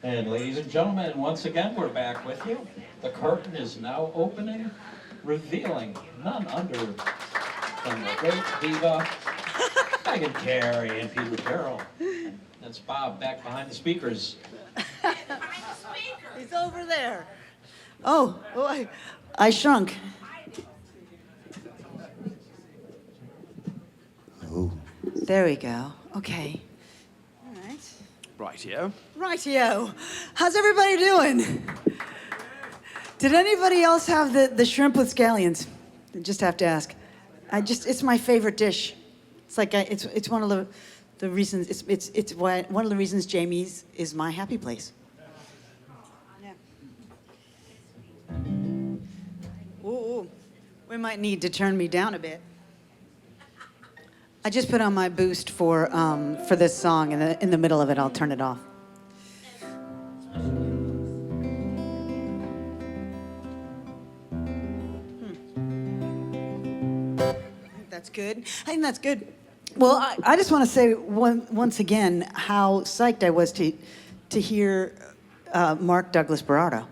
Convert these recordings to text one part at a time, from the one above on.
And ladies and gentlemen, once again, we're back with you. The curtain is now opening, revealing none other than the great diva, Megan Carey and Peter Carroll. That's Bob back behind the speakers. He's over there. Oh, I shrunk. Oh. There we go. Okay. All right. Rightio. Rightio. How's everybody doing? Did anybody else have the shrimp with scallions? I just have to ask. It's my favorite dish. It's like it's one of the reasons it's why one of the reasons Jamie's is my happy place. Yeah. Ooh, we might need to turn me down a bit. I just put on my boost for this song, and in the middle of it, I'll turn it off. That's good. I think that's good. Well, I just want to say once again how psyched I was to hear Mark Douglas Barado.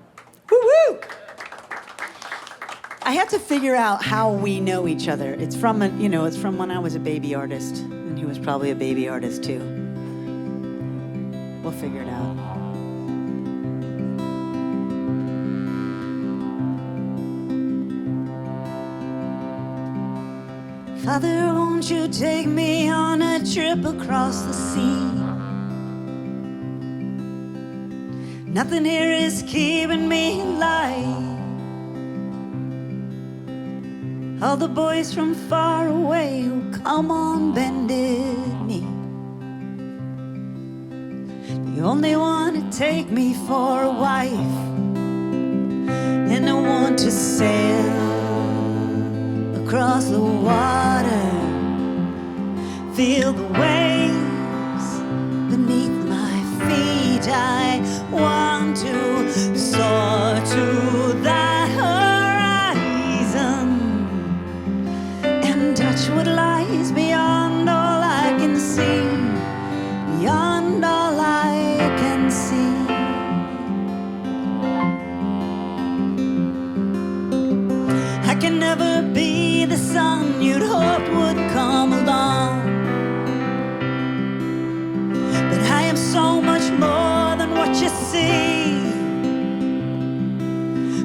Woo-woo! I had to figure out how we know each other. It's from when I was a baby artist, and he was probably a baby artist too. We'll figure it out. Father, won't you take me on a trip across the sea? Nothing here is keeping me alive. All the boys from far away who come on bended knee. They only want to take me for a wife, and I want to sail across the water, feel the waves beneath my feet. I want to soar to that horizon and touch what lies beyond all I can see, beyond all I can see. I can never be the sun you'd hoped would come along, but I am so much more than what you see.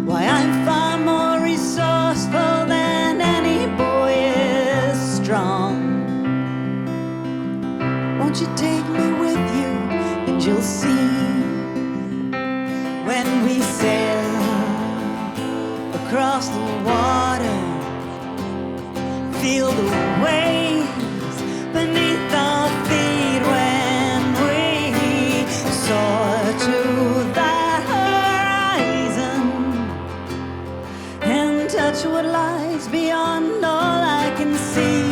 Why, I'm far more resourceful than any boy is strong. Won't you take me with you, and you'll see when we sail across the water, feel the waves beneath our feet when we soar to that horizon and touch what lies beyond all I can see,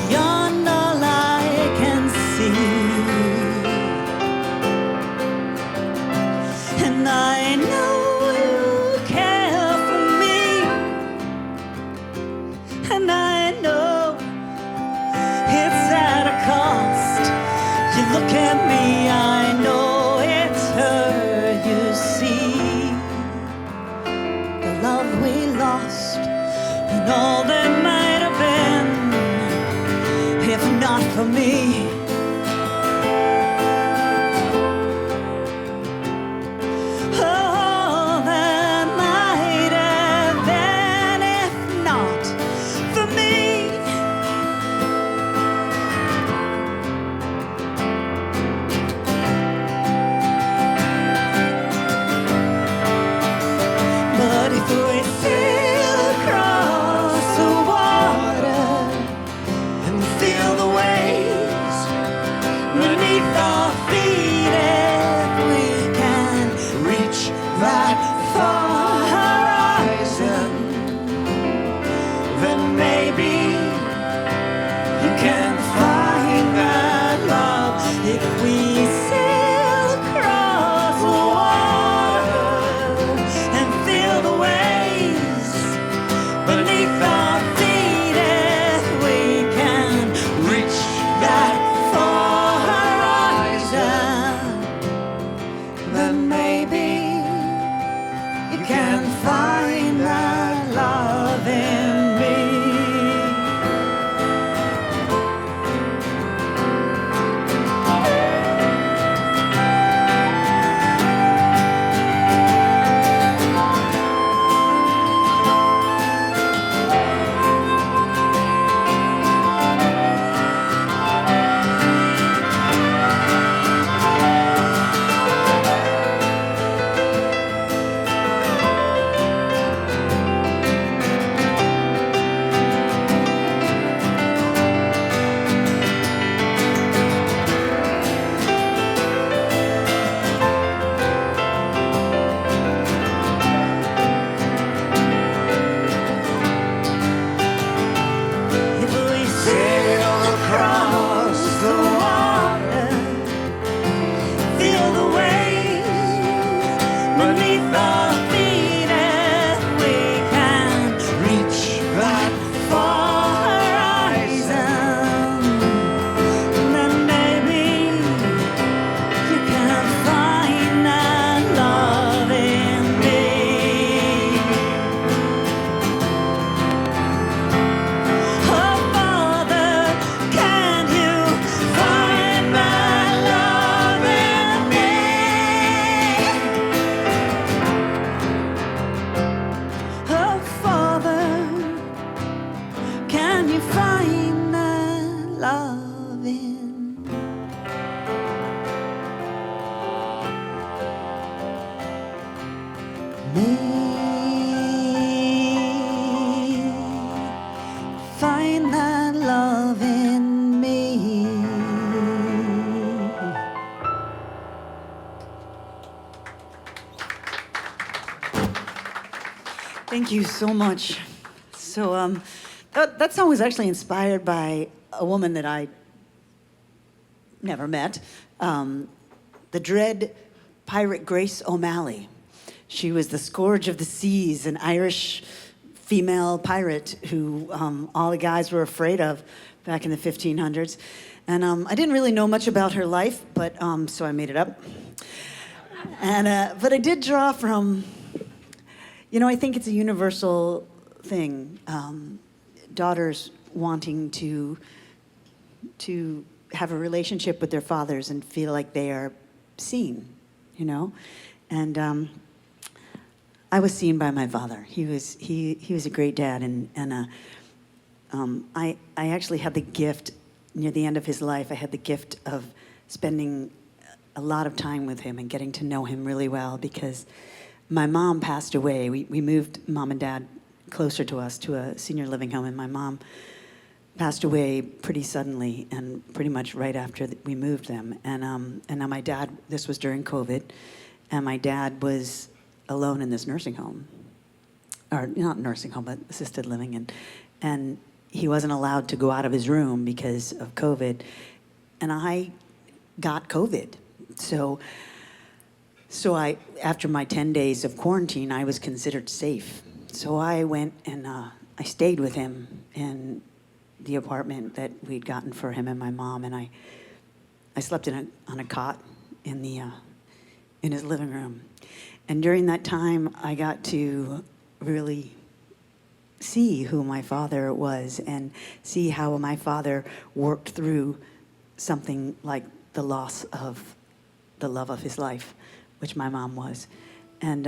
beyond all I can see. And I know you care for me, and I know it's at a cost. You look at me, I know it's her, you see. The love we lost and all that might have been, if not for me. All that might have been, if not for me. But if we sail across the water and feel the waves beneath our feet, if we can reach that far horizon, then maybe you can find that love. If we sail across the water and feel the waves beneath our feet, if we can reach that far horizon, me. Find that love in me. Thank you so much. So that song was actually inspired by a woman that I never met, the dread pirate Grace O'Malley. She was the scourge of the seas, an Irish female pirate who all the guys were afraid of back in the 1500s. And I didn't really know much about her life, but so I made it up. And but I did draw from, you know, I think it's a universal thing. Daughters wanting to have a relationship with their fathers and feel like they are seen, you know? And I was seen by my father. He was a great dad, and I actually had the gift, near the end of his life, I had the gift of spending a lot of time with him and getting to know him really well, because my mom passed away. We moved Mom and Dad closer to us, to a senior living home, and my mom passed away pretty suddenly and pretty much right after we moved them. And now my dad, this was during COVID, and my dad was alone in this nursing home, or not nursing home, but assisted living, and he wasn't allowed to go out of his room because of COVID, and I got COVID. So I, after my 10 days of quarantine, I was considered safe. So I went and I stayed with him in the apartment that we'd gotten for him and my mom, and I slept on a cot in his living room. And during that time, I got to really see who my father was and see how my father worked through something like the loss of the love of his life, which my mom was. And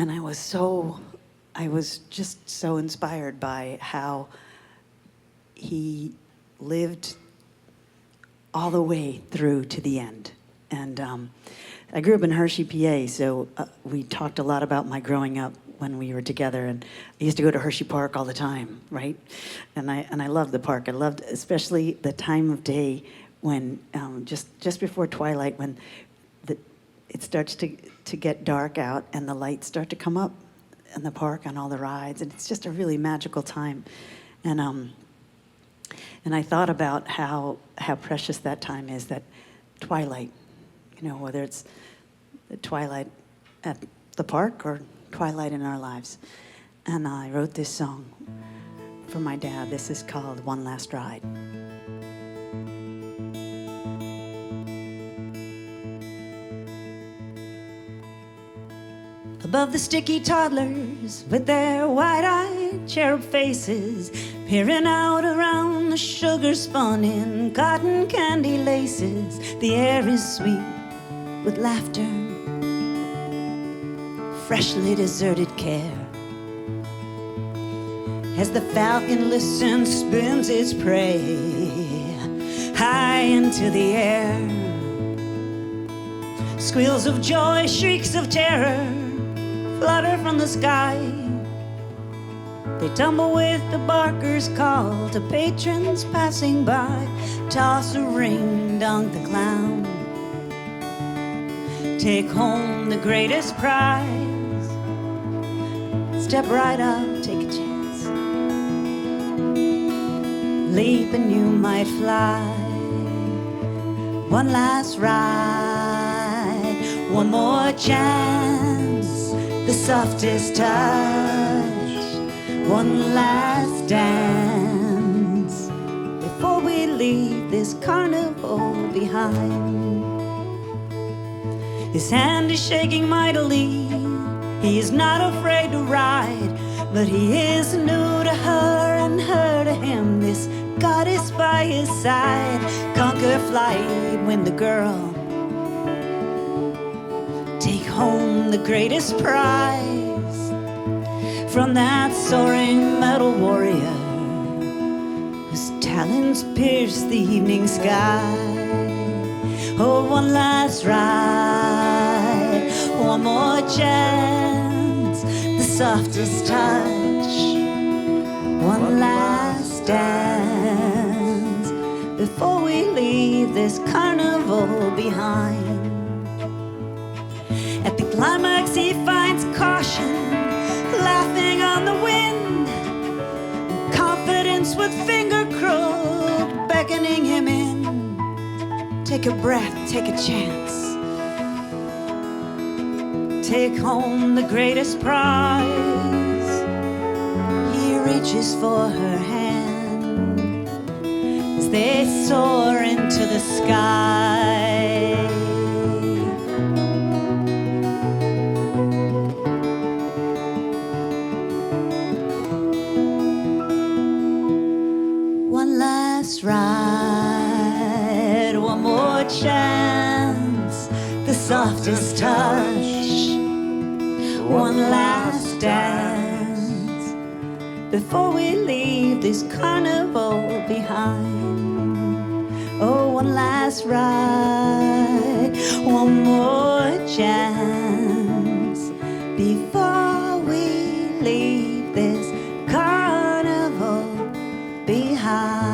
I was just so inspired by how he lived all the way through to the end. And I grew up in Hershey, PA, so we talked a lot about my growing up when we were together, and I used to go to Hershey Park all the time, right? And I loved the park. I loved especially the time of day when, just before twilight, when it starts to get dark out and the lights start to come up in the park on all the rides, and it's just a really magical time. And I thought about how precious that time is, that twilight, you know, whether it's the twilight at the park or twilight in our lives. And I wrote this song for my dad. This is called One Last Ride. Above the sticky toddlers with their wide-eyed cherub faces, peering out around the sugar-spun cotton candy laces, the air is sweet with laughter, freshly deserted care. As the falcon listens, spins its prey high into the air. Squeals of joy, shrieks of terror flutter from the sky. They tumble with the barker's call to patrons passing by. Toss a ring, dunk the clown, take home the greatest prize. Step right up, take a chance, leap and you might fly. One last ride, one more chance, the softest touch, one last dance before we leave this carnival behind. His hand is shaking mightily, he is not afraid to ride, but he is new to her and her to him. This goddess by his side, conquer flight, win the girl, take home the greatest prize from that soaring metal warrior whose talons pierce the evening sky. Oh, one last ride, one more chance, the softest touch, one last dance before we leave this carnival behind. At the climax he finds caution laughing on the wind, confidence with finger crook beckoning him in. Take a breath, take a chance, take home the greatest prize. He reaches for her hand as they soar into the sky. One last ride, one more chance, the softest touch, one last dance before we leave this carnival behind. Oh, one last ride, one more chance before we leave this carnival behind.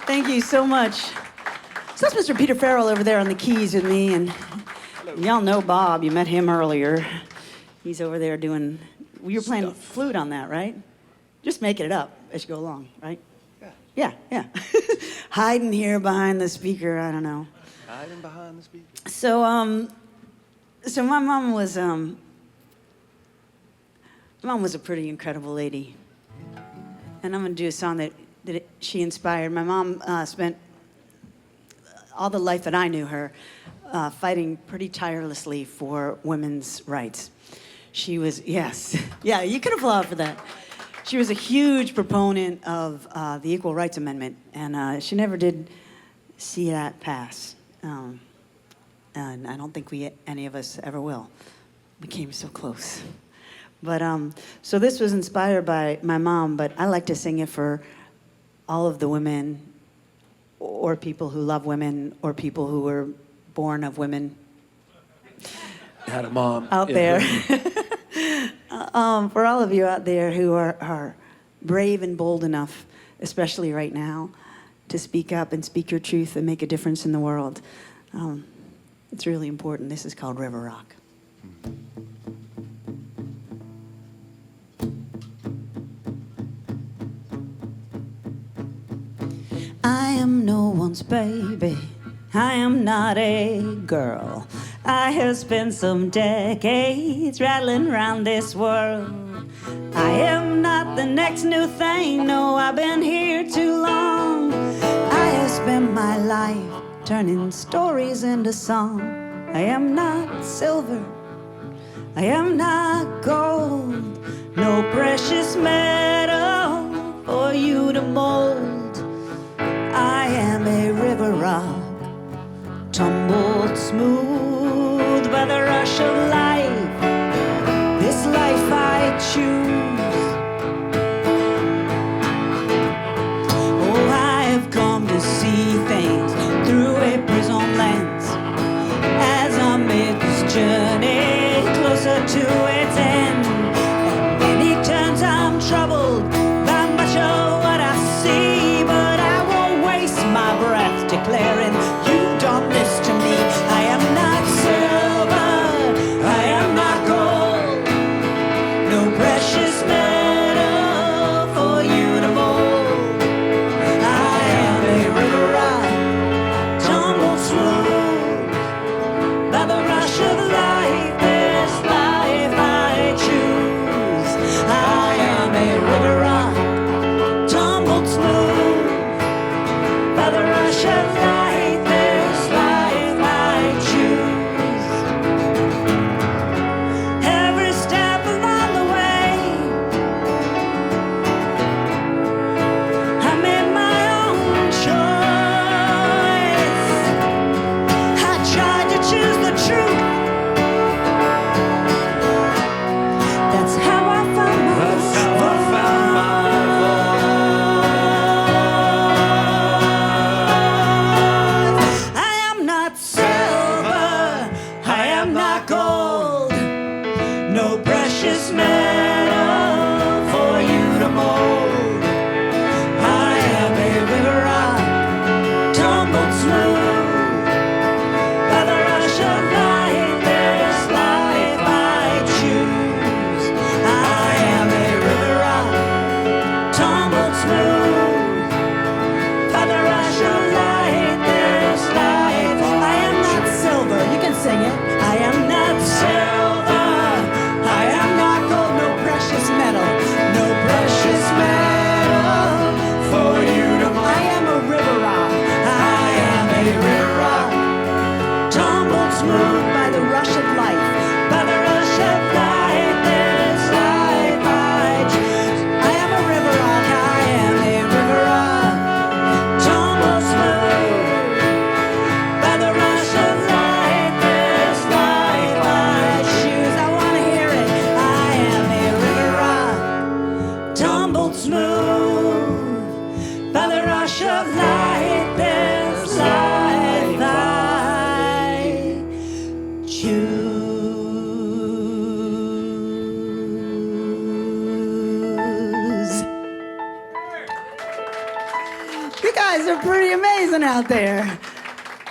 Thank you so much. So that's Mr. Peter Farrell over there on the keys with me, and y'all know Bob. You met him earlier. He's over there doing. You're playing flute on that, right? Just making it up as you go along, right? Yeah. Hiding here behind the speaker. I don't know. Hiding behind the speaker. So my mom was a pretty incredible lady, and I'm gonna do a song that she inspired. My mom spent all the life that I knew her fighting pretty tirelessly for women's rights. She was, yes, yeah, you could applaud for that. She was a huge proponent of the Equal Rights Amendment, and she never did see that pass. And I don't think any of us ever will. We came so close. But so this was inspired by my mom, but I like to sing it for all of the women, or people who love women, or people who were born of women. Had a mom out there. For all of you out there who are brave and bold enough, especially right now, to speak up and speak your truth and make a difference in the world. It's really important. This is called River Rock. I am no one's baby. I am not a girl. I have spent some decades rattling around this world. I am not the next new thing. No, I've been here too long. I have spent my life turning stories into song. I am not silver. I am not gold. No precious metal for you to mold. I am a river rock, tumbled smooth by the rush of life. This life I choose. Oh, I have come to see things through a prism lens as I make this journey closer to its end. And many times I'm troubled by much of what I see, but I won't waste my breath declaring you've done this to me. I am not silver, I am not gold, no precious metal for you to mold. I am a river rock, tumbled smooth by the rush of life. This life I choose. I am a river rock, tumbled smooth by the rush of life. smooth by the rush of life, by the rush of life. There's life I choose. I am a river rock, I am a river rock, tumble smooth by the rush of life. There's life I choose. I want to hear it. I am a river rock, tumbled smooth by the rush of light. There's life I choose. You guys are pretty amazing out there.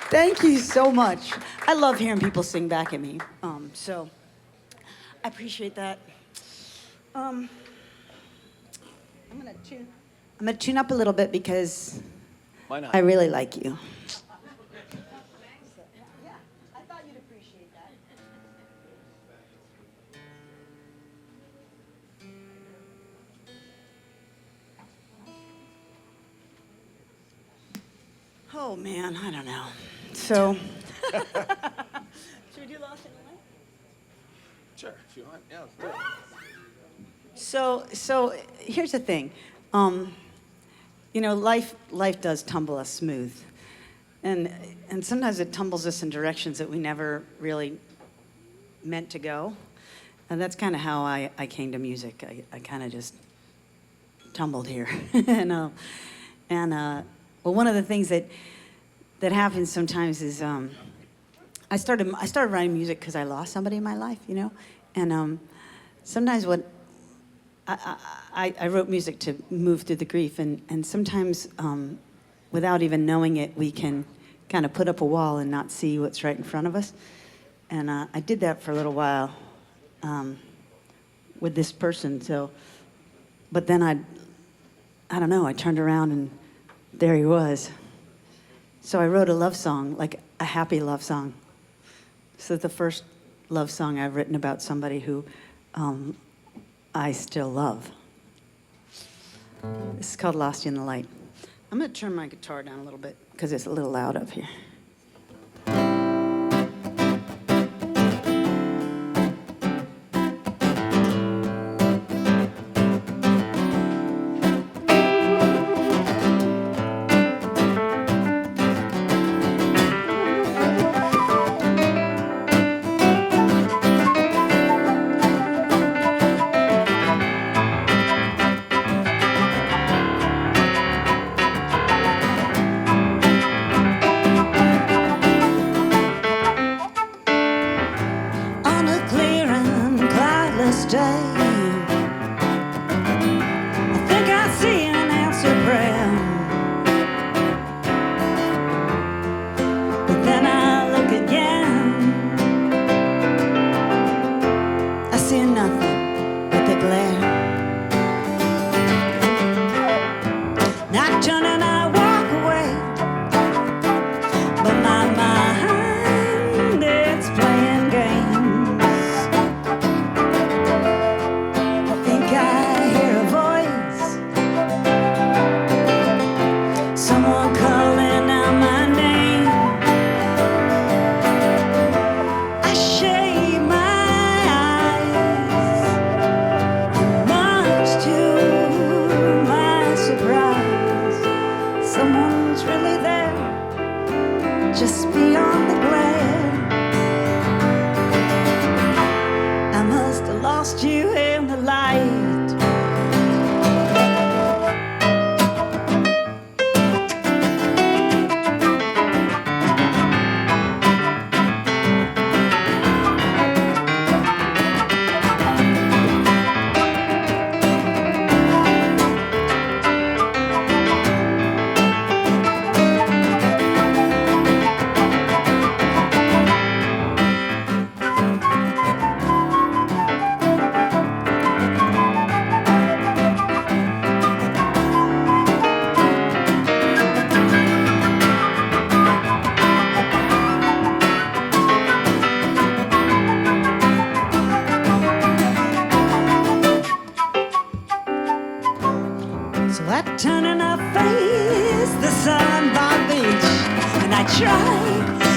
Thank you so much. I love hearing people sing back at me. So I appreciate that. I'm gonna tune up a little bit because Why not? I really like you. Yeah, I thought you'd appreciate that. Oh man, I don't know. So, should we do Lost in LA? Sure, if you want. Yeah, let's do it. So here's the thing. You know, life does tumble us smooth. And sometimes it tumbles us in directions that we never really meant to go. And that's kind of how I came to music. I kind of just tumbled here. Well, one of the things that happens sometimes is I started writing music because I lost somebody in my life, you know? And sometimes what I wrote music to move through the grief, and sometimes without even knowing it, we can kind of put up a wall and not see what's right in front of us. And I did that for a little while with this person. But then I don't know, I turned around and there he was. So I wrote a love song, like a happy love song. So the first love song I've written about somebody who I still love. This is called Lost in the Light. I'm gonna turn my guitar down a little bit because it's a little loud up here.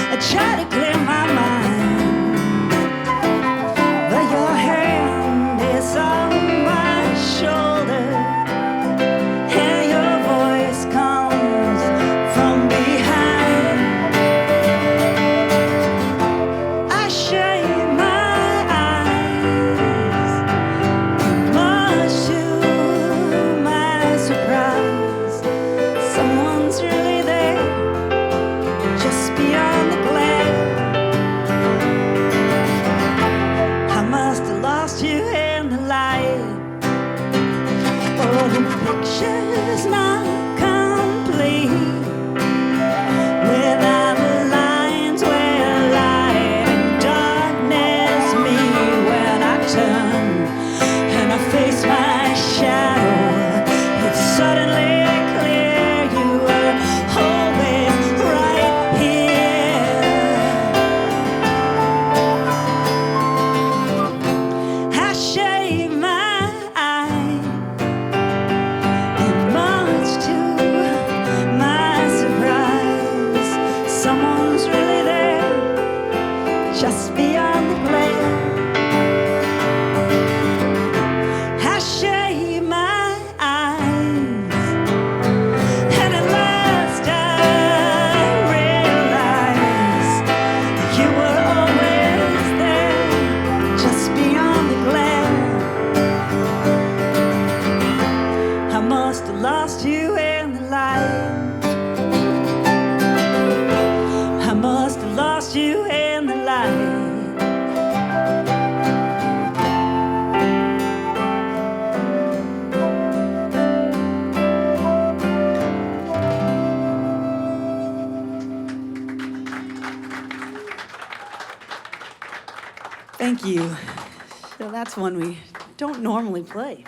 I try to clear my mind. someone's really there, just beyond the glare. I shade my eyes, and at last I realized you were always there, just beyond the glare. I must have lost you in the light. I must have lost you in the light. Thank you. So that's one we don't normally play.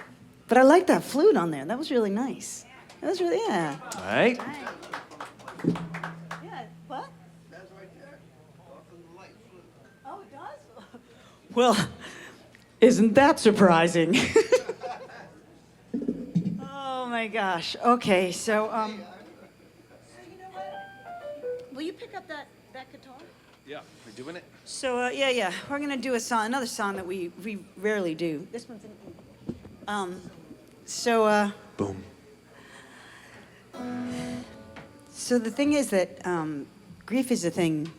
But I like that flute on there. That was really nice. That was really, yeah. All right. Yeah, what? That's right there. Oh, it does? Well, isn't that surprising? Oh my gosh. Okay, so you know what? Will you pick up that guitar? Yeah, we're doing it. So yeah, we're gonna do another song that we rarely do. This one's in. Boom. So the thing is that grief is a thing.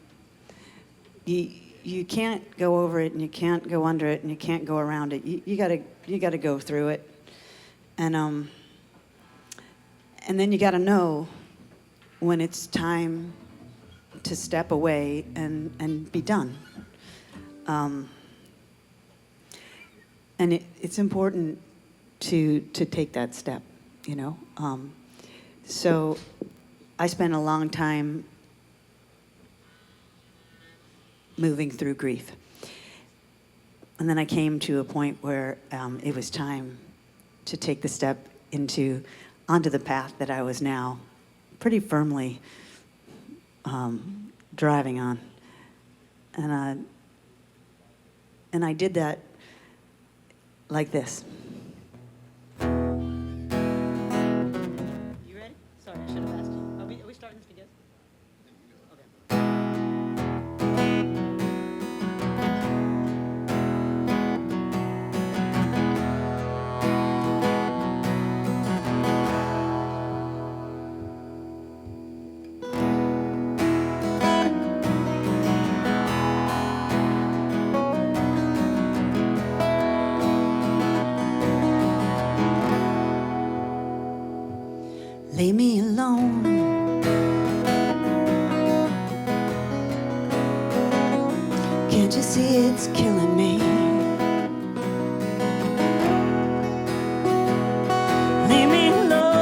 You can't go over it, and you can't go under it, and you can't go around it. You gotta go through it, and then you gotta know when it's time to step away and be done. And it's important to take that step, you know. So I spent a long time moving through grief. And then I came to a point where it was time to take the step onto the path that I was now pretty firmly driving on. And I did that like this. You ready? Sorry, I should have asked you. Are we starting this together? Leave me alone. Can't you see it's killing me? Leave me alone.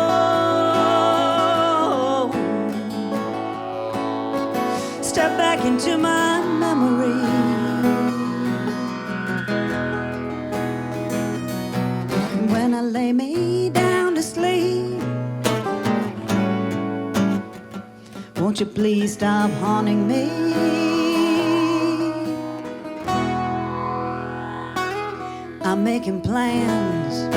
Step back into my memory. When I lay me down to sleep, won't you please stop haunting me? I'm making plans.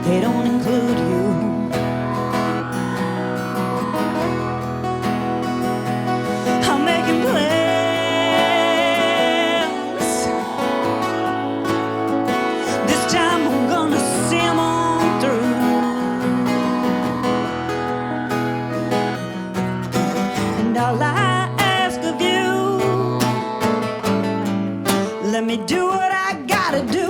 They don't include you. I'm making plans. This time I'm gonna see 'em on through. And all I ask of you, let me do what I gotta do.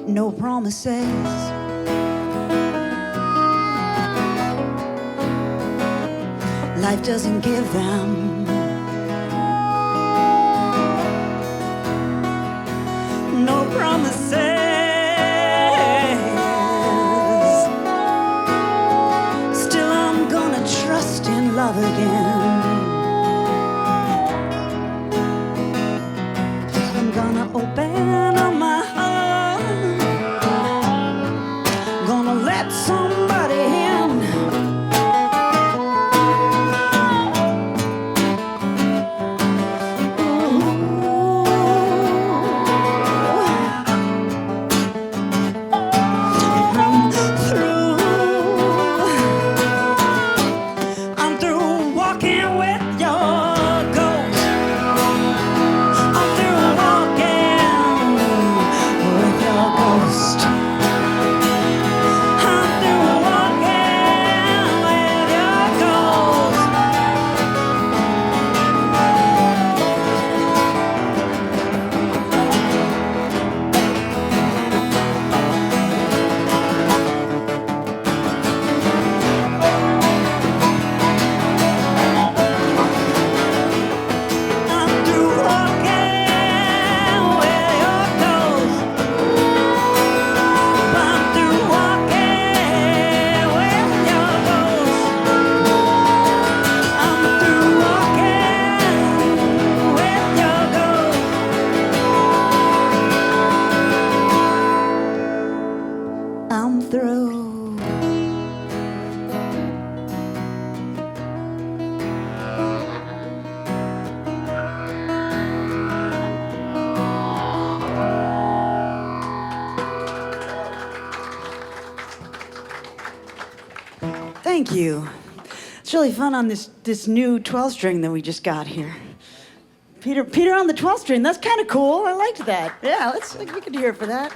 No promises. Life doesn't give them. No promises. come through. Thank you. It's really fun on this new 12 string that we just got here. Peter on the 12 string. That's kind of cool. I liked that. Yeah, we could hear it for that.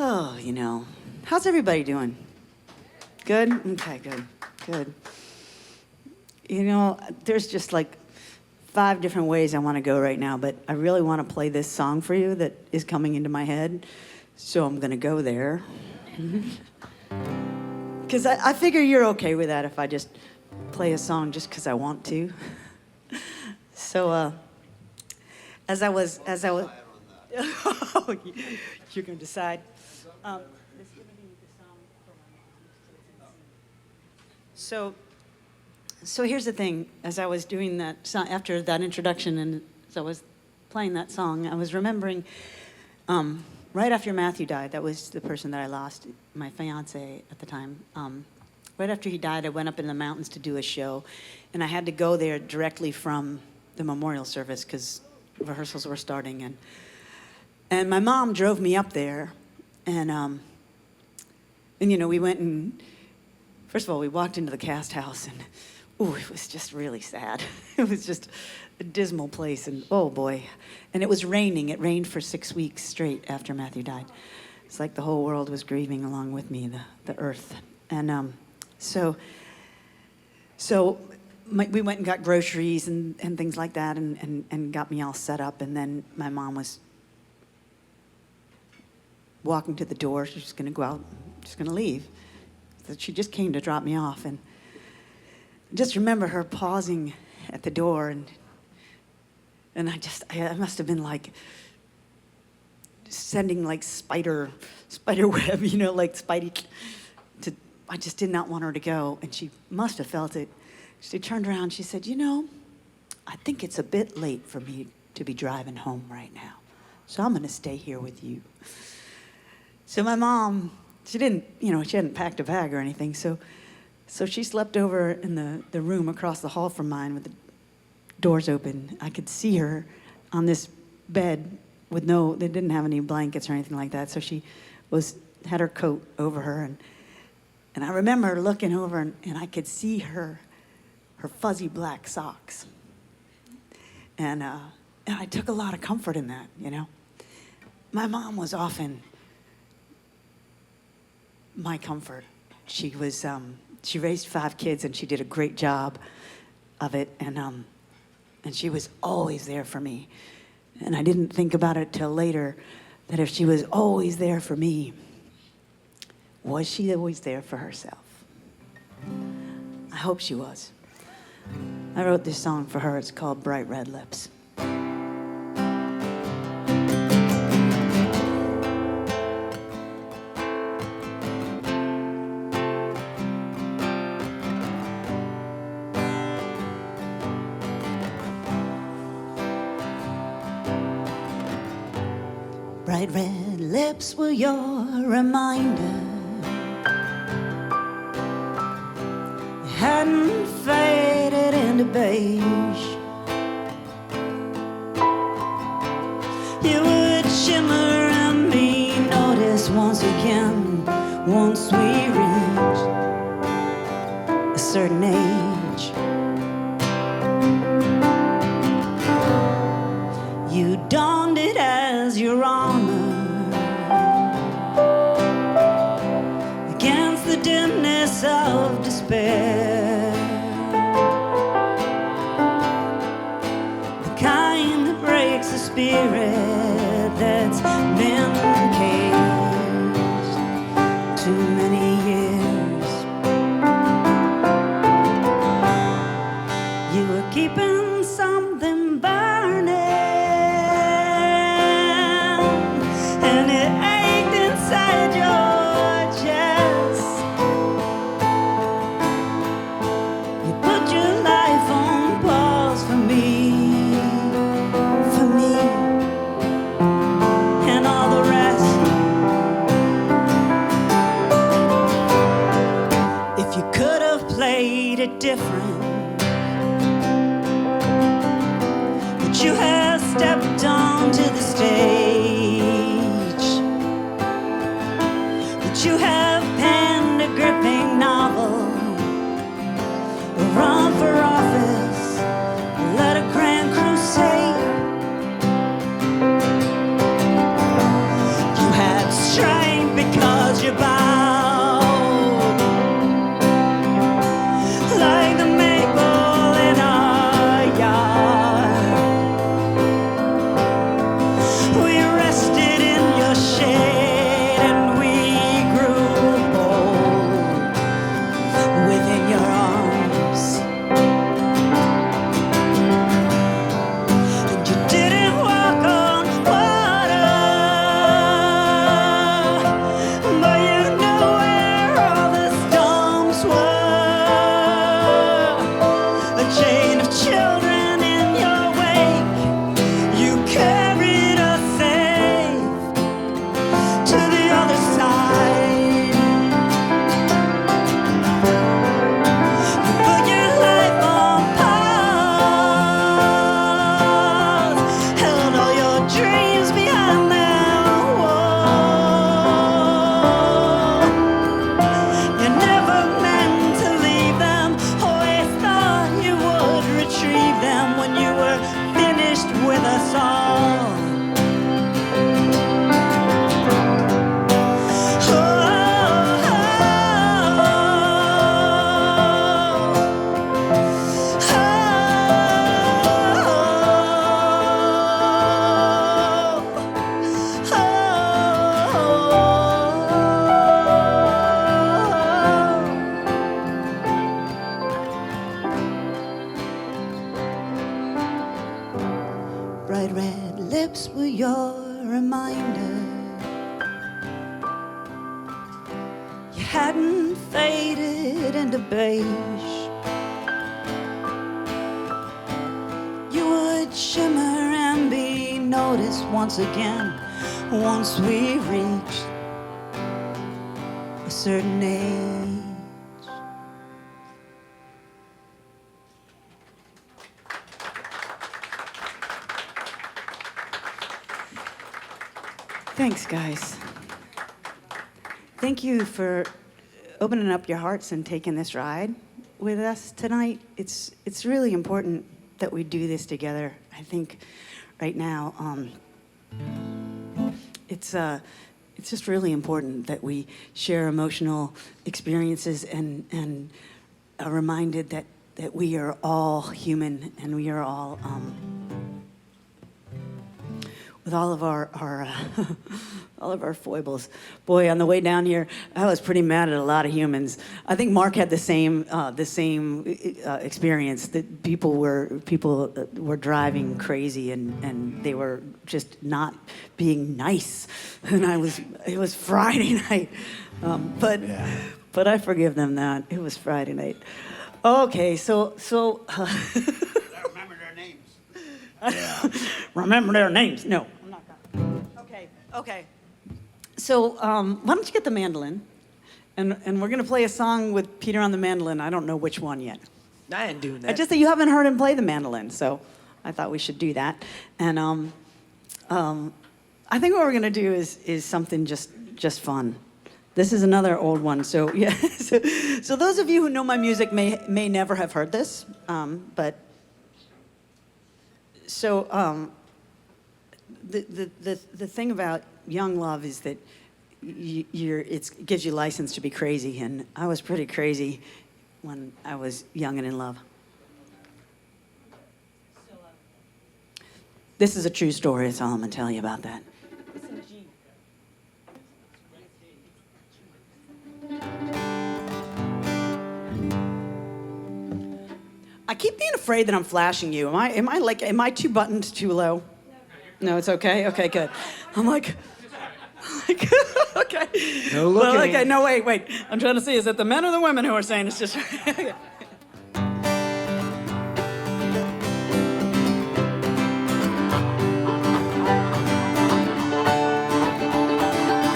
Oh, you know. How's everybody doing? Good? Okay, good. You know, there's just like 5 different ways I want to go right now, but I really want to play this song for you that is coming into my head. So I'm going to go there. Because I figure you're okay with that if I just play a song just because I want to. So as I was, oh, you're going to decide. So here's the thing. As I was doing that song, after that introduction, and as I was playing that song, I was remembering right after Matthew died, that was the person that I lost, my fiance at the time. Right after he died, I went up in the mountains to do a show, and I had to go there directly from the memorial service because rehearsals were starting. And my mom drove me up there, and you know, we went and, first of all, we walked into the cast house, and ooh, it was just really sad. It was just a dismal place, and oh boy. And it was raining. It rained for 6 weeks straight after Matthew died. It's like the whole world was grieving along with me, the earth. And so we went and got groceries and things like that, and got me all set up. And then my mom was walking to the door. She was going to go out. She's going to leave. So she just came to drop me off. And just remember her pausing at the door, and I must have been like sending like spider web, you know, like Spidey. I just did not want her to go, and she must have felt it. She turned around, she said, you know, I think it's a bit late for me to be driving home right now, so I'm going to stay here with you. So my mom, she hadn't packed a bag or anything, so she slept over in the room across the hall from mine with the doors open. I could see her on this bed with they didn't have any blankets or anything like that, so she had her coat over her, and I remember looking over, and I could see her fuzzy black socks. And I took a lot of comfort in that, you know. My mom was often my comfort. She raised 5 kids, and she did a great job of it, and she was always there for me. And I didn't think about it till later, that if she was always there for me, was she always there for herself? I hope she was. I wrote this song for her. It's called Bright Red Lips. Bright red lips were your reminder. You hadn't faded into beige. You would shimmer and be noticed once again, once we reach a certain age. You donned it as your armor against the dimness of despair, the kind that breaks the spirit that's been caged too many years. You were keeping something burning, and it ached inside your chest. You put your life on pause for me, for me. onto the stage. That you have penned a gripping novel, run for office, led a grand crusade. You had strength because you bowed like the maple in our yard. We rested in your shade and we grew bold within your arms. And you didn't walk on water, but you knew where all the storms were. A chain of children in your wake, you carried us safe to the other side. You put your life on pause, held all your dreams behind that wall. You never meant to leave them, always thought you would retrieve them when you were finished with us all. Bright red lips were your reminder. You hadn't faded into beige. You would shimmer and be noticed once again once we reached a certain age. Thanks, guys. Thank you for opening up your hearts and taking this ride with us tonight. It's really important that we do this together. I think right now, it's just really important that we share emotional experiences and are reminded that we are all human and we are all with all of our all of our foibles. Boy, on the way down here, I was pretty mad at a lot of humans. I think Mark had the same experience, that people were driving crazy and they were just not being nice. And it was Friday night, but I forgive them that. It was Friday night. Okay, so. Remember their names. Remember their names? No, I'm not gonna. Okay. So why don't you get the mandolin, and we're gonna play a song with Peter on the mandolin. I don't know which one yet. I ain't doing I that. just that you haven't heard him play the mandolin, so I thought we should do that. And I think what we're gonna do is something just fun. This is another old one. So yeah. So those of you who know my music may never have heard this, but. So the thing about young love is that it gives you license to be crazy, and I was pretty crazy when I was young and in love. This is a true story. That's all I'm gonna tell you about that. I keep being afraid that I'm flashing you. Am I too buttoned too low? No, it's okay? Okay, good. I'm like, okay. No looking. Well, okay, no, wait. I'm trying to see, is it the men or the women who are saying it's just... Okay.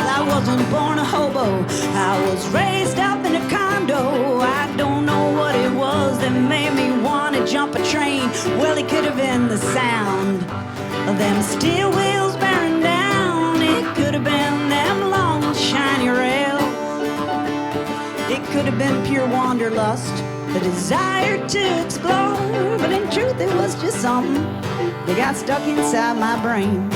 I wasn't born a hobo. I was raised up in a condo. I don't know what it was that made me want to jump a train. Well, it could have been the sound of them steel wheels desire to explore, but in truth it was just something that got stuck inside my brain.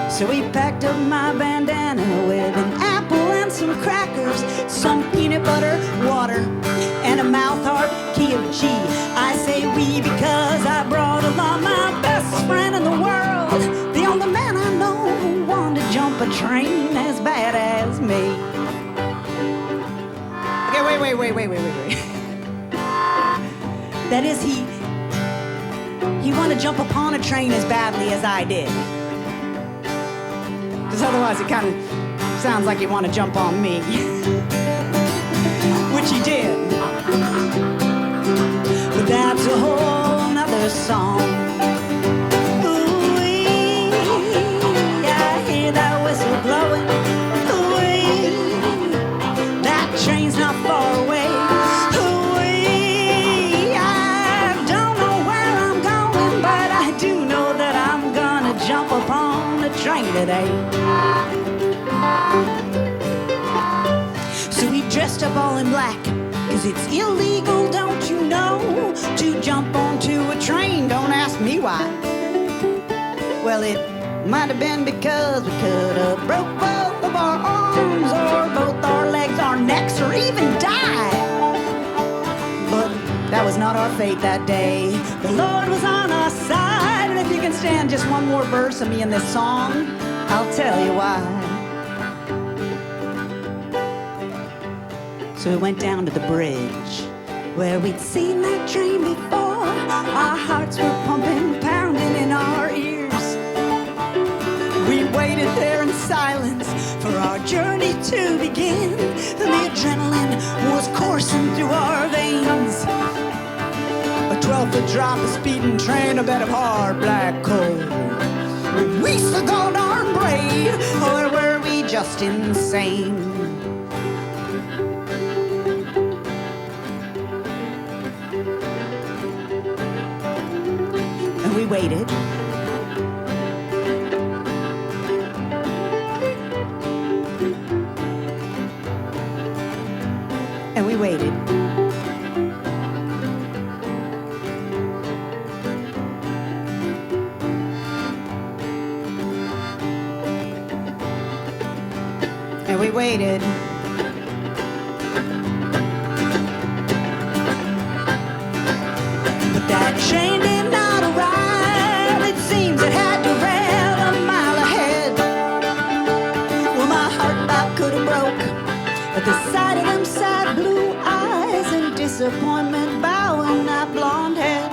So we packed up my bandana with an apple and some crackers, some peanut butter, water, and a mouth harp key of G. I say we because I brought along my best friend in the world, the only man I know who wanted to jump a train as bad as me. Okay, wait. That is, he wanted to jump upon a train as badly as I did. Because otherwise it kind of sounds like he wanted to jump on me. Which he did. But that's a whole nother song. Ooh-wee, I hear that whistle blowing. Ooh-wee, that train's not far away. Ooh-wee, I don't know where I'm going, but I do know that I'm gonna jump upon the train today. So we dressed up all in black, 'cause it's illegal, don't you know, to jump onto a train. Don't ask me why. Well, it might have been because we could have broke both of our arms, or both our legs, our necks, or even died. But that was not our fate that day. The Lord was on our side, and if you can stand just one more verse of me in this song, I'll tell you why. So we went down to the bridge where we'd seen that train before. Our hearts were pumping, pounding in our ears. We waited there in silence for our journey to begin. And the adrenaline was coursing through our veins. A 12-foot drop, a speeding train, a bed of hard black coal. Were we so darn brave, or were we just insane? And we waited. And we waited. And we waited. But that train did not arrive. It seems it had to rail a mile ahead. Well, my heart about could have broke at the sight of them sad blue eyes and disappointment bowing that blonde head.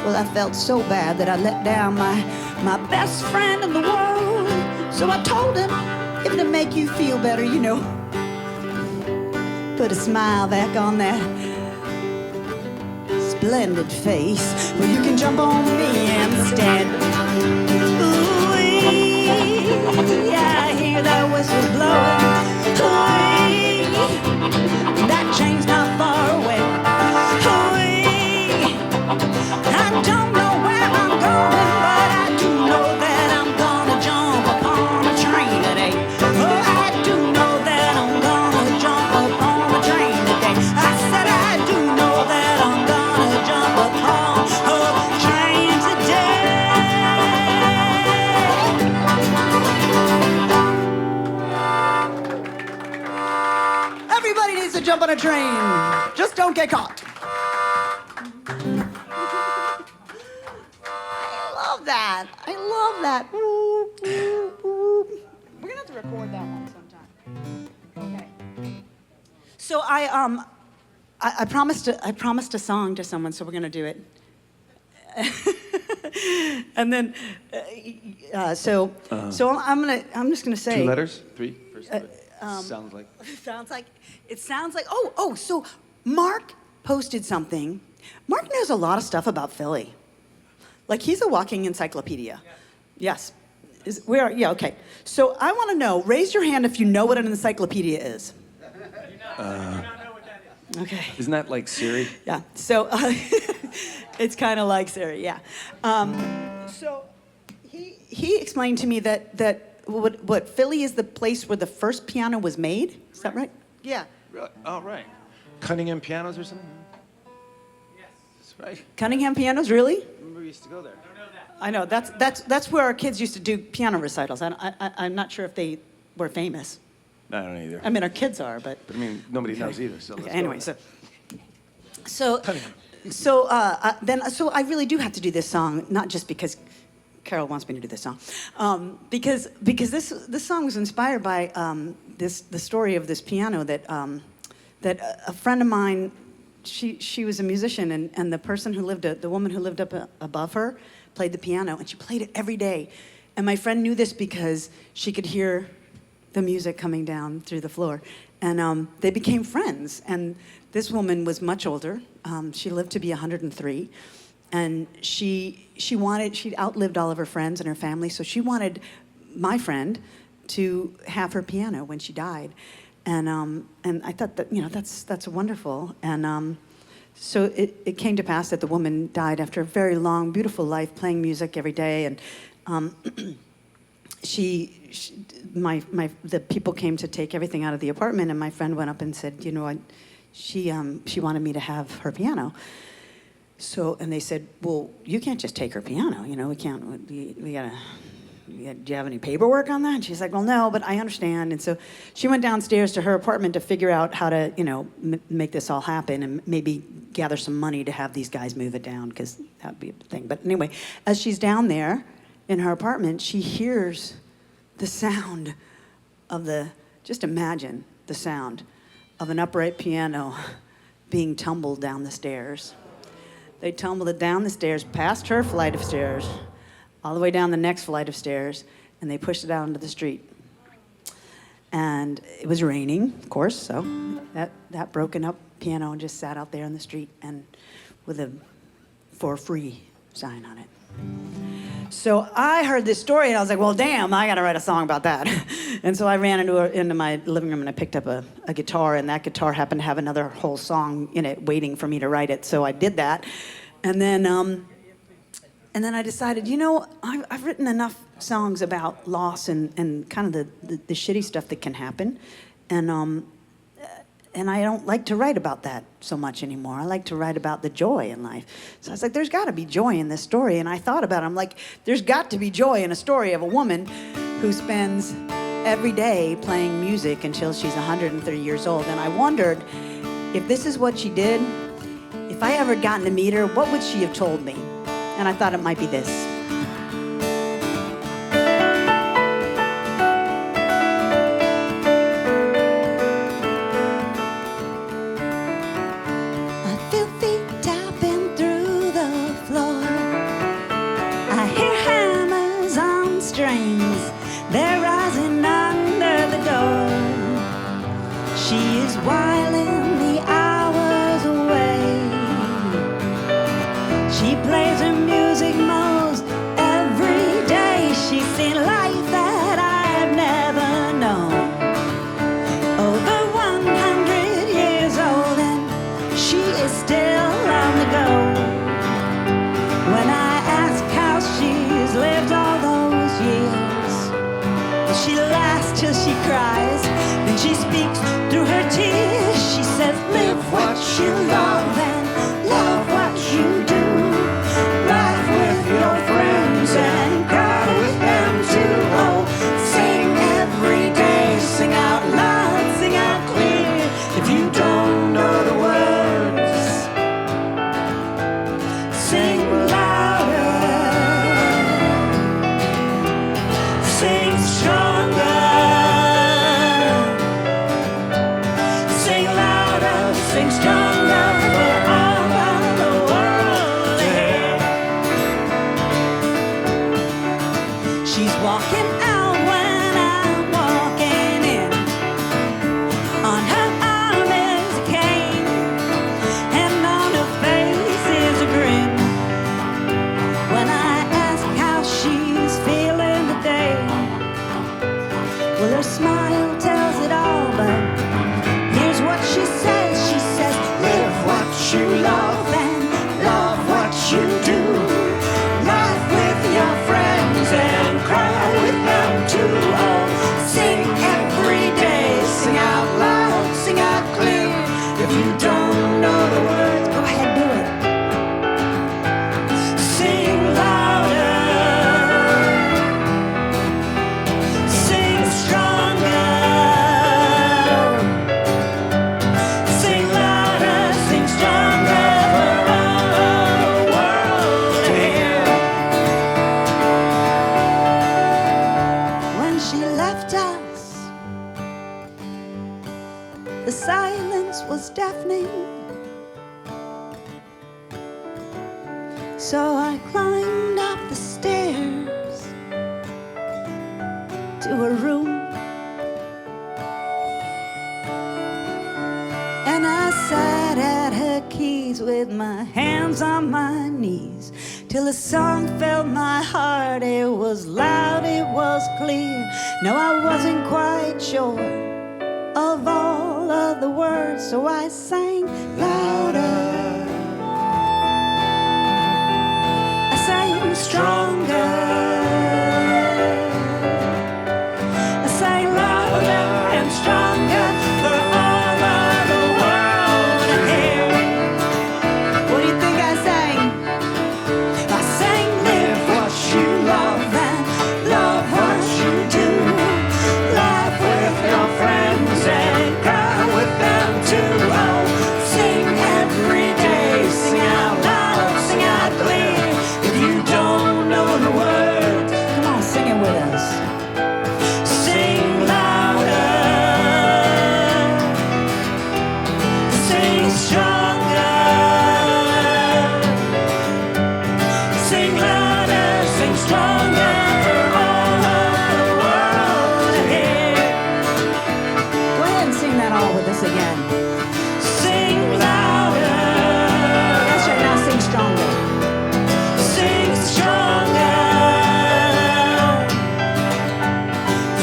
Well, I felt so bad that I let down my best friend in the world. So I told him, if it'll make you feel better, you know, put a smile back on that splendid face. Well, you can jump on me instead. Ooh-wee, I hear that whistle blowing. Ooh-wee, that train's not far away. Ooh-wee, I don't know where I'm going, but I do know that I'm gonna jump upon a train today. Oh, I do know that I'm gonna jump upon a train today. I said I do know that I'm gonna jump upon a train today. Everybody needs to jump on a train. Just don't get caught. I love that. We're gonna have to record that one sometime. Okay. So I promised a song to someone, so we're gonna do it. And then, I'm just gonna say. 2 letters? 3? First sounds like. It sounds like. Oh. So Mark posted something. Mark knows a lot of stuff about Philly. Like, he's a walking encyclopedia. Yes. Yeah, okay. So I want to know, raise your hand if you know what an encyclopedia is. Okay. Isn't that like Siri? Yeah. So it's kind of like Siri, yeah. So he explained to me that what Philly is the place where the first piano was made? Is that right? Yeah. Really? Oh, right. Cunningham Pianos or something? Yes. That's right. Cunningham pianos, really? I remember we used to go there. I know. That's where our kids used to do piano recitals. I'm not sure if they were famous. I don't know either. I mean, our kids are, but But I mean, nobody knows either, so let's go anyway. with So Cunningham. so I really do have to do this song, not just because Carol wants me to do this song, because this song was inspired by the story of this piano that a friend of mine. She was a musician, and the person who lived the woman who lived up above her played the piano, and she played it every day. And my friend knew this because she could hear the music coming down through the floor, and they became friends. And this woman was much older. She lived to be 103, and she'd outlived all of her friends and her family, so she wanted my friend to have her piano when she died. And I thought that, that's wonderful. And so it came to pass that the woman died after a very long, beautiful life, playing music every day. And the people came to take everything out of the apartment, and my friend went up and said, she wanted me to have her piano. So, and they said, well, you can't just take her piano. We can't. We gotta. Do you have any paperwork on that? And she's like, well, no, but I understand. And so she went downstairs to her apartment to figure out how to, make this all happen and maybe gather some money to have these guys move it down, because that would be a thing. But anyway, as she's down there in her apartment, she hears the sound of just imagine the sound of an upright piano being tumbled down the stairs. They tumbled it down the stairs, past her flight of stairs, all the way down the next flight of stairs, and they pushed it out into the street. And it was raining, of course, so that broken up piano just sat out there in the street and with a for free sign on it. So I heard this story and I was like, well, damn, I gotta write a song about that. And so I ran into my living room and I picked up a guitar, and that guitar happened to have another whole song in it waiting for me to write it. So I did that. And then I decided, I've written enough songs about loss and kind of the shitty stuff that can happen. And I don't like to write about that so much anymore. I like to write about the joy in life. So I was like, there's got to be joy in this story. And I thought about it. I'm like, there's got to be joy in a story of a woman who spends every day playing music until she's 130 years old. And I wondered if this is what she did, if I ever gotten to meet her, what would she have told me? And I thought it might be this. I feel feet tapping through the floor. I hear hammers on strings. They're rising under the door. She is whiling the hours away. She plays her music most every day. She's seen life that I've never known. Over 100 years old, and she is still on the go. When I ask how she's lived all those years, she laughs till she cries, then she speaks through her tears. She says, live what you love and love what you do. Laugh with your friends and cry with them too. Oh, sing every day, sing out loud, sing out clear. If you don't know the words, sing louder, sing stronger, sing louder, sing stronger. So I climbed up the stairs to her room, and I sat at her keys with my hands on my knees till a song filled my heart. It was loud, it was clear. Now I wasn't quite sure of all of the words, so I sang louder. I sang stronger. I sang louder and stronger for all of the world to hear. What do you think I sang? I sang live what you love and love what you do. Laugh with your friends and cry with them too. Oh, sing every day, sing out loud, sing out clear. If you don't know the words, come on, sing it with us. Sing louder, sing stronger, sing louder, sing stronger for all of the world to hear. Go ahead and sing that all with us again. Sing louder. That's right, now sing stronger. Sing stronger.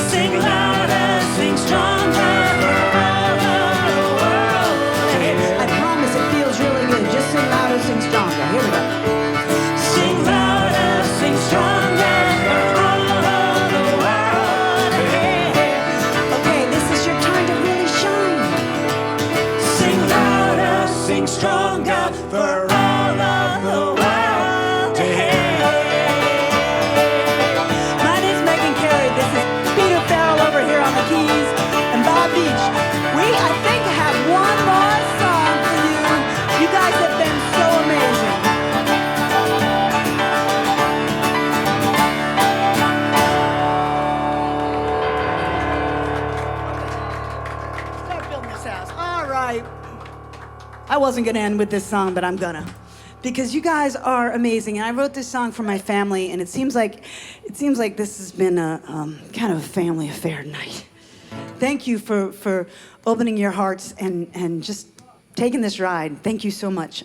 Sing louder, sing stronger for all of the world to hear. I promise it feels really good. Just sing louder, sing stronger. Here we go. Sing louder, sing stronger for all of the world to hear. Okay, this is your time to really shine. Sing louder, sing stronger for all of the world to hear. My name's Megan Carey. This is Peter Farrell over here on the keys and Bob Beach. We, I think, have one more song for you. You guys have been so amazing. Start building this house. All right. I wasn't going to end with this song, but I'm gonna. Because you guys are amazing. And I wrote this song for my family, and it seems like this has been a kind of a family affair tonight. Thank you for opening your hearts and just taking this ride. Thank you so much.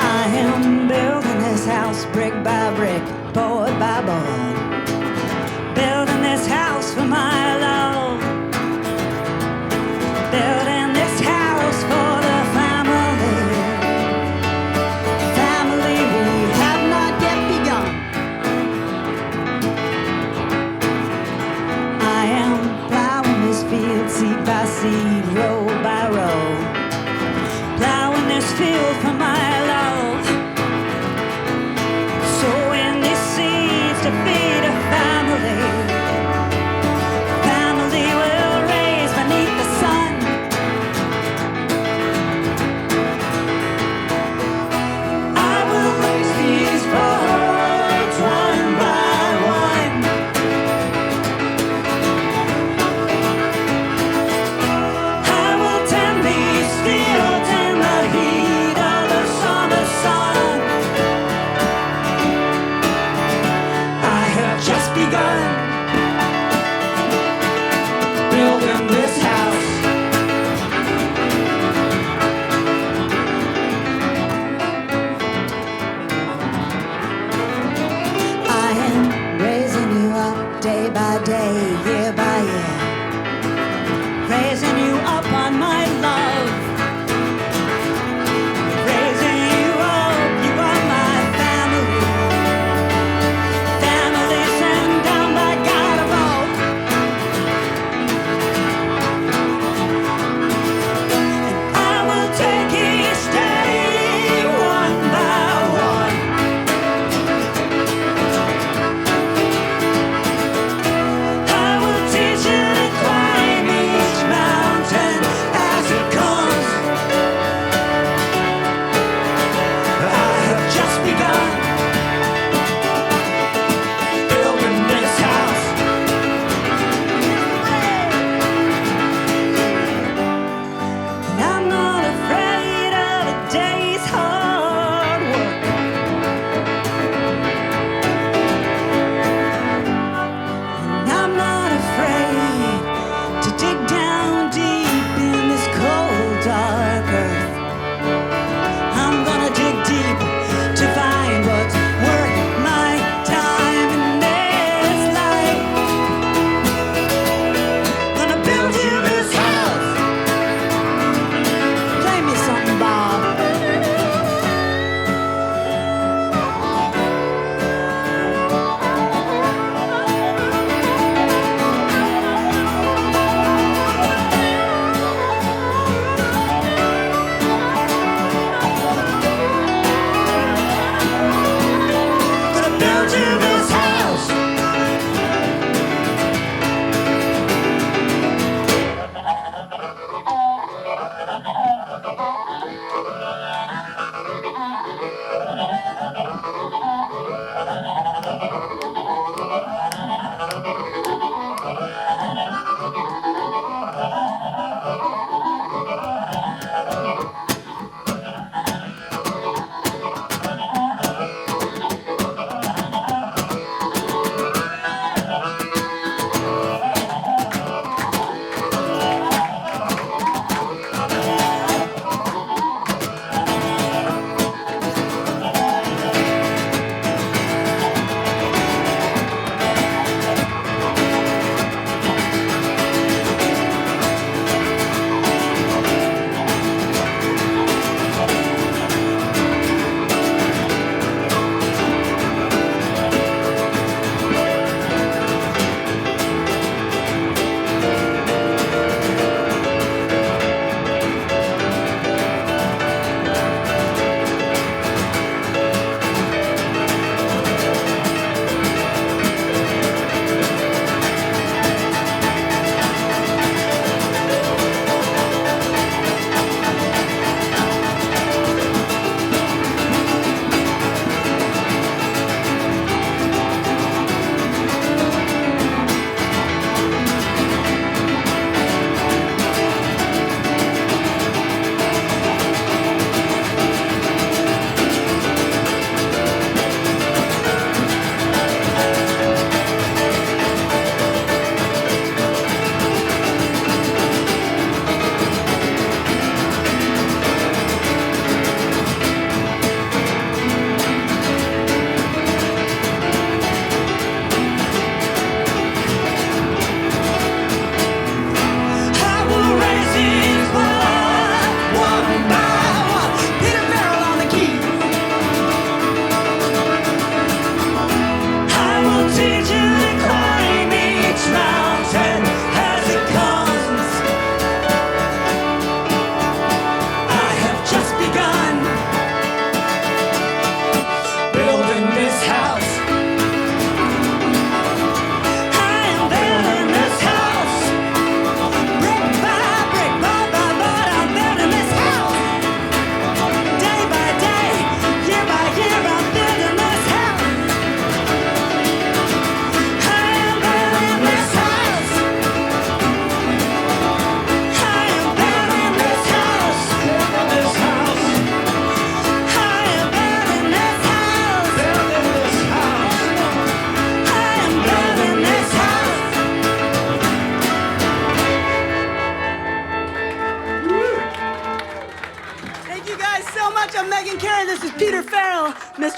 I am building this house brick by brick, board by board. Building this house for my love. Building this house for the family. Family we have not yet begun. I am plowing this field seed by seed, row by row. Plowing this field for my love. Sowing these seeds to feed a family. Family will raise beneath the sun. I will raise these birds one by one. I will tend these fields in the heat of the sun.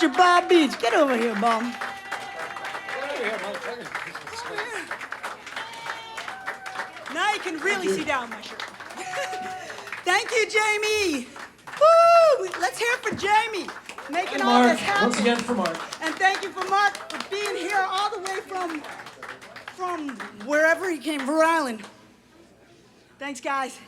Mr. Bob Beach. Get over here, Bob. Now you can really see down my shirt. Thank you, Jamie. Woo! Let's hear it for Jamie, making And all Mark, this happen. once again for Mark. And thank you for Mark for being here all the way from wherever he came, Rhode Island. Thanks, guys.